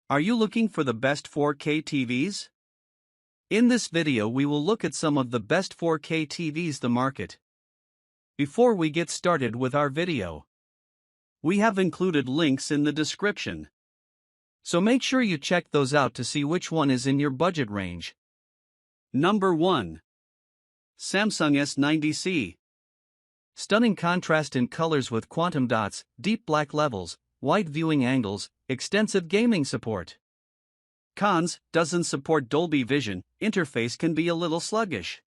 Are you looking for the best 4K TVs? In this video we will look at some of the best 4K TVs the market. Before we get started with our video, we have included links in the description. So make sure you check those out to see which one is in your budget range. Number 1. Samsung S90C. Stunning contrast in colors with quantum dots, deep black levels, wide viewing angles, extensive gaming support. Cons: doesn't support Dolby Vision, interface can be a little sluggish.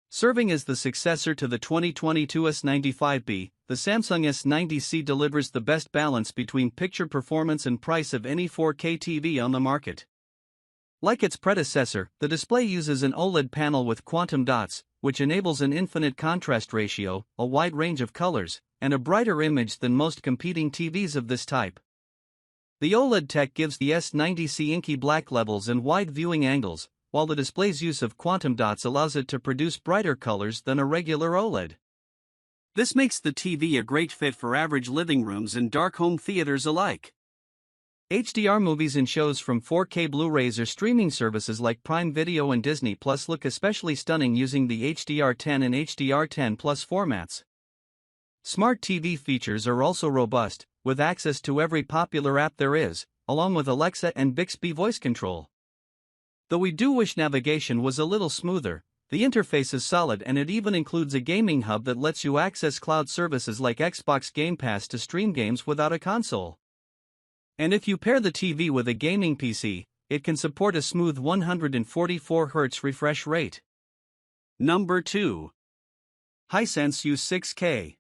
Serving as the successor to the 2022 S95B, the Samsung S90C delivers the best balance between picture performance and price of any 4K TV on the market. Like its predecessor, the display uses an OLED panel with quantum dots, which enables an infinite contrast ratio, a wide range of colors, and a brighter image than most competing TVs of this type. The OLED tech gives the S90C inky black levels and wide viewing angles, while the display's use of quantum dots allows it to produce brighter colors than a regular OLED. This makes the TV a great fit for average living rooms and dark home theaters alike. HDR movies and shows from 4K Blu-rays or streaming services like Prime Video and Disney Plus look especially stunning using the HDR10 and HDR10 Plus formats. Smart TV features are also robust, with access to every popular app there is, along with Alexa and Bixby voice control. Though we do wish navigation was a little smoother, the interface is solid and it even includes a gaming hub that lets you access cloud services like Xbox Game Pass to stream games without a console. And if you pair the TV with a gaming PC, it can support a smooth 144Hz refresh rate. Number 2. Hisense U6K.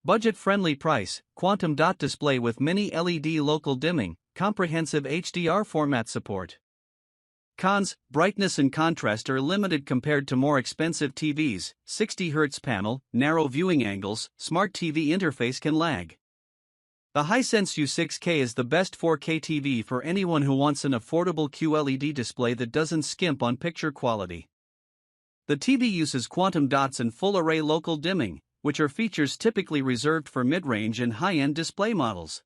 Budget-friendly price, quantum dot display with mini LED local dimming, comprehensive HDR format support. Cons: brightness and contrast are limited compared to more expensive TVs, 60Hz panel, narrow viewing angles, smart TV interface can lag. The Hisense U6K is the best 4K TV for anyone who wants an affordable QLED display that doesn't skimp on picture quality. The TV uses quantum dots and full-array local dimming, which are features typically reserved for mid-range and high-end display models.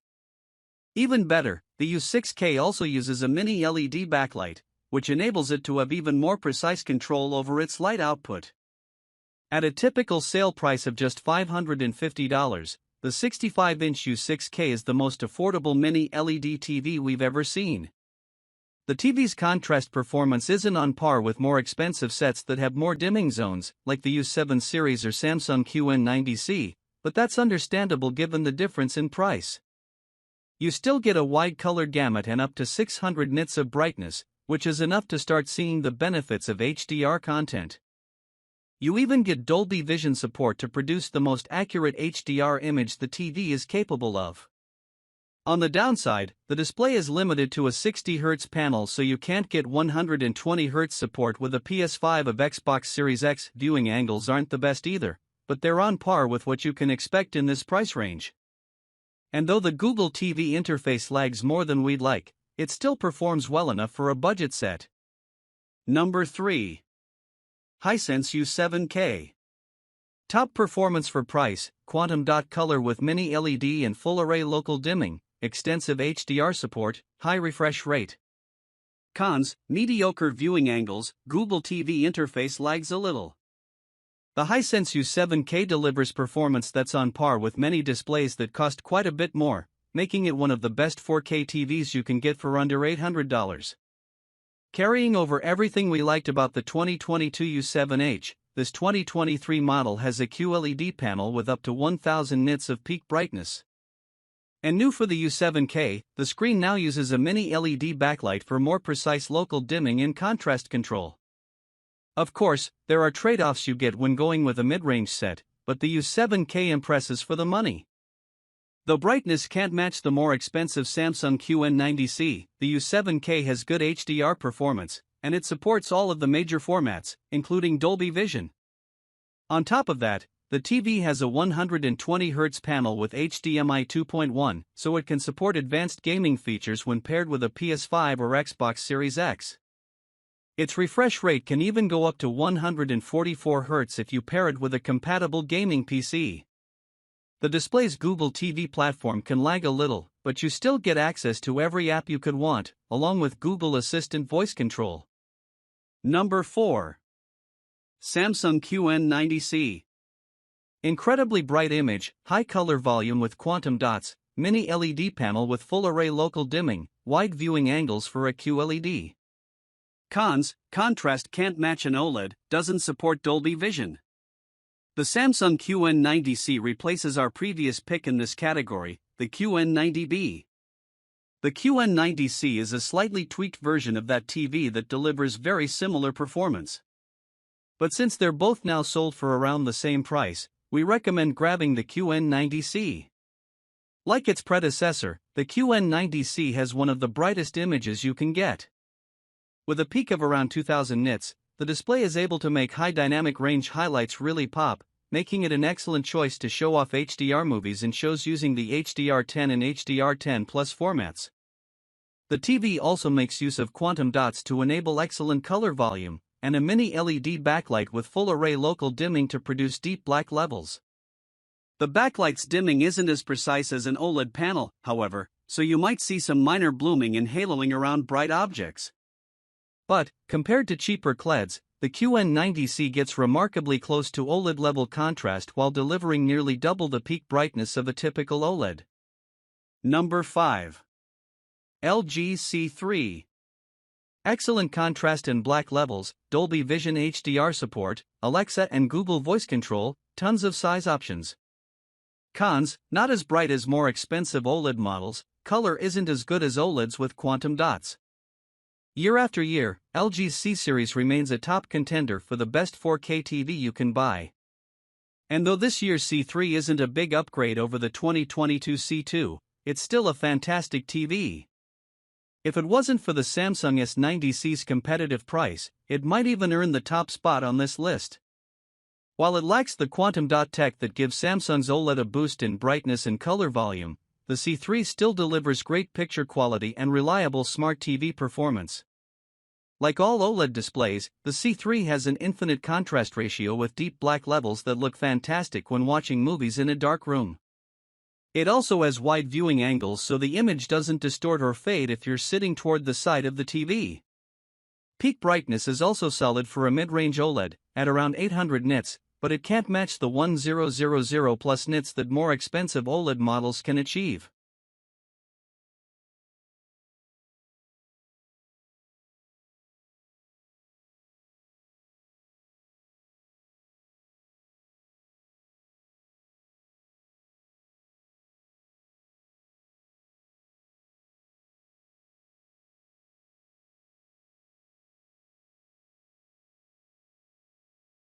Even better, the U6K also uses a mini LED backlight, which enables it to have even more precise control over its light output. At a typical sale price of just $550, the 65-inch U6K is the most affordable mini LED TV we've ever seen. The TV's contrast performance isn't on par with more expensive sets that have more dimming zones, like the U7 series or Samsung QN90C, but that's understandable given the difference in price. You still get a wide color gamut and up to 600 nits of brightness, which is enough to start seeing the benefits of HDR content. You even get Dolby Vision support to produce the most accurate HDR image the TV is capable of. On the downside, the display is limited to a 60Hz panel, so you can't get 120Hz support with a PS5 of Xbox Series X. Viewing angles aren't the best either, but they're on par with what you can expect in this price range. And though the Google TV interface lags more than we'd like, it still performs well enough for a budget set. Number 3. Hisense U7K. Top performance for price, quantum dot color with mini LED and full-array local dimming, extensive HDR support, high refresh rate. Cons: mediocre viewing angles, Google TV interface lags a little. The Hisense U7K delivers performance that's on par with many displays that cost quite a bit more, making it one of the best 4K TVs you can get for under $800. Carrying over everything we liked about the 2022 U7H, this 2023 model has a QLED panel with up to 1000 nits of peak brightness. And new for the U7K, the screen now uses a mini LED backlight for more precise local dimming and contrast control. Of course, there are trade-offs you get when going with a mid-range set, but the U7K impresses for the money. Though brightness can't match the more expensive Samsung QN90C, the U7K has good HDR performance, and it supports all of the major formats, including Dolby Vision. On top of that, the TV has a 120Hz panel with HDMI 2.1, so it can support advanced gaming features when paired with a PS5 or Xbox Series X. Its refresh rate can even go up to 144Hz if you pair it with a compatible gaming PC. The display's Google TV platform can lag a little, but you still get access to every app you could want, along with Google Assistant voice control. Number 4. Samsung QN90C. Incredibly bright image, high color volume with quantum dots, mini LED panel with full array local dimming, wide viewing angles for a QLED. Cons: contrast can't match an OLED, doesn't support Dolby Vision. The Samsung QN90C replaces our previous pick in this category, the QN90B. The QN90C is a slightly tweaked version of that TV that delivers very similar performance. But since they're both now sold for around the same price, we recommend grabbing the QN90C. Like its predecessor, the QN90C has one of the brightest images you can get. With a peak of around 2000 nits, the display is able to make high dynamic range highlights really pop, making it an excellent choice to show off HDR movies and shows using the HDR10 and HDR10 Plus formats. The TV also makes use of quantum dots to enable excellent color volume, and a mini LED backlight with full array local dimming to produce deep black levels. The backlight's dimming isn't as precise as an OLED panel, however, so you might see some minor blooming and haloing around bright objects. But, compared to cheaper CLEDs, the QN90C gets remarkably close to OLED-level contrast while delivering nearly double the peak brightness of a typical OLED. Number 5. LG C3. Excellent contrast and black levels, Dolby Vision HDR support, Alexa and Google voice control, tons of size options. Cons: not as bright as more expensive OLED models, color isn't as good as OLEDs with quantum dots. Year after year, LG's C-Series remains a top contender for the best 4K TV you can buy. And though this year's C3 isn't a big upgrade over the 2022 C2, it's still a fantastic TV. If it wasn't for the Samsung S90C's competitive price, it might even earn the top spot on this list. While it lacks the quantum dot tech that gives Samsung's OLED a boost in brightness and color volume, the C3 still delivers great picture quality and reliable smart TV performance. Like all OLED displays, the C3 has an infinite contrast ratio with deep black levels that look fantastic when watching movies in a dark room. It also has wide viewing angles so the image doesn't distort or fade if you're sitting toward the side of the TV. Peak brightness is also solid for a mid-range OLED, at around 800 nits, but it can't match the 1000 plus nits that more expensive OLED models can achieve.